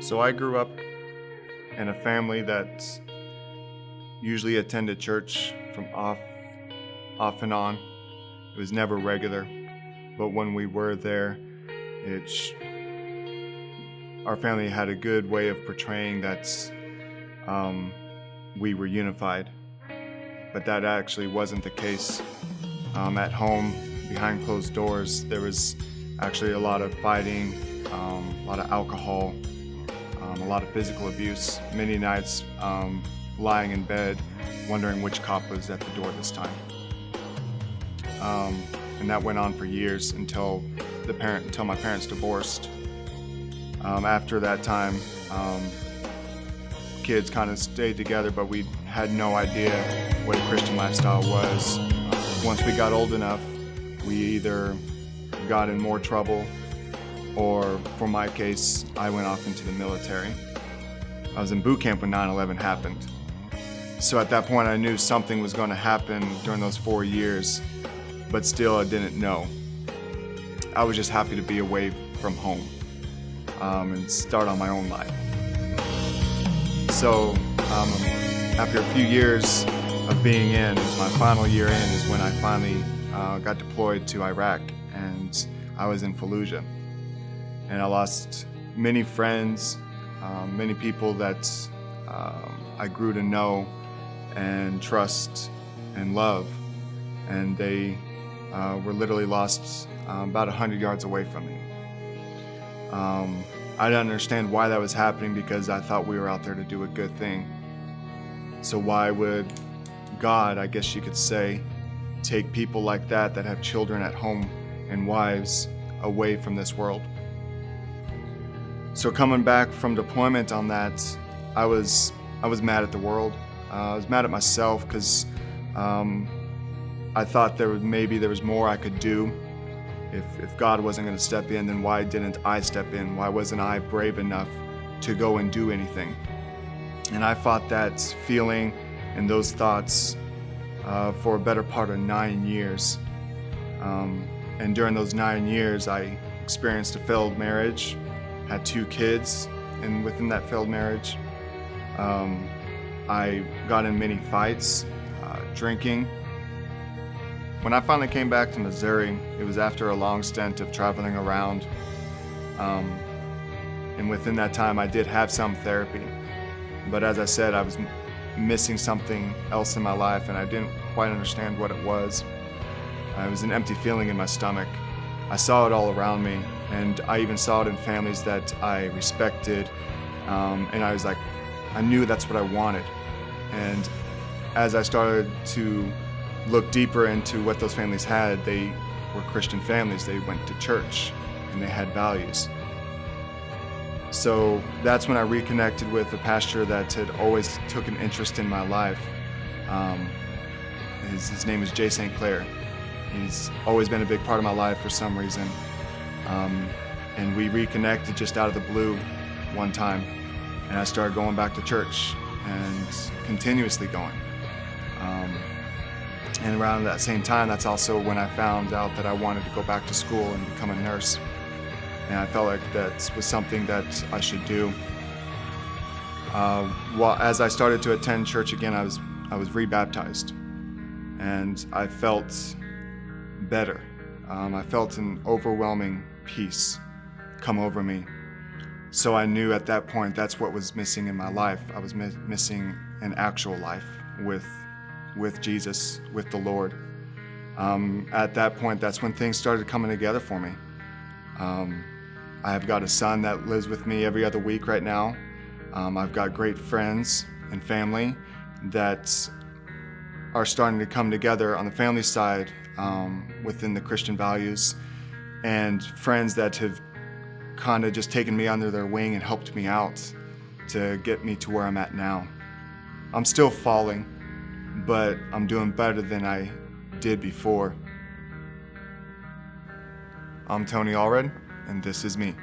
So I grew up in a family that usually attended church from off and on. It was never regular, but when we were there, our family had a good way of portraying that we were unified, but that actually wasn't the case. At home, behind closed doors, there was actually a lot of fighting, a lot of alcohol, a lot of physical abuse, many nights lying in bed wondering which cop was at the door this time. And that went on for years until my parents divorced. After that time, kids kind of stayed together, but we had no idea what a Christian lifestyle was. Once we got old enough, we either got in more trouble, or for my case, I went off into the military. I was in boot camp when 9/11 happened. So at that point, I knew something was going to happen during those 4 years, but still I didn't know. I was just happy to be away from home and start on my own life. So after a few years of being in, my final year in is when I finally got deployed to Iraq, and I was in Fallujah. And I lost many friends, many people that I grew to know and trust and love, and they were literally lost about 100 yards away from me. I didn't understand why that was happening, because I thought we were out there to do a good thing. So why would God, I guess you could say, take people like that have children at home and wives away from this world? So coming back from deployment on that, I was mad at the world. I was mad at myself, because I thought there was more I could do. If God wasn't going to step in, then why didn't I step in? Why wasn't I brave enough to go and do anything? And I fought that feeling and those thoughts for a better part of 9 years. And during those 9 years, I experienced a failed marriage, had 2 kids, and within that failed marriage, I got in many fights, drinking. When I finally came back to Missouri, it was after a long stint of traveling around. And within that time, I did have some therapy. But as I said, I was missing something else in my life, and I didn't quite understand what it was. It was an empty feeling in my stomach. I saw it all around me, and I even saw it in families that I respected. And I was like, I knew that's what I wanted. And as I started to look deeper into what those families had, they were Christian families. They went to church and they had values. So that's when I reconnected with a pastor that had always took an interest in my life. His name is Jay St. Clair. He's always been a big part of my life for some reason. And we reconnected just out of the blue one time. And I started going back to church and continuously going. And around that same time, that's also when I found out that I wanted to go back to school and become a nurse. And I felt like that was something that I should do. As I started to attend church again, I was rebaptized, and I felt better. I felt an overwhelming peace come over me. So I knew at that point that's what was missing in my life. I was missing an actual life with Jesus, with the Lord. At that point, that's when things started coming together for me. I have got a son that lives with me every other week right now. I've got great friends and family that are starting to come together on the family side within the Christian values, and friends that have kind of just taken me under their wing and helped me out to get me to where I'm at now. I'm still falling, but I'm doing better than I did before. I'm Tony Alred, and this is me.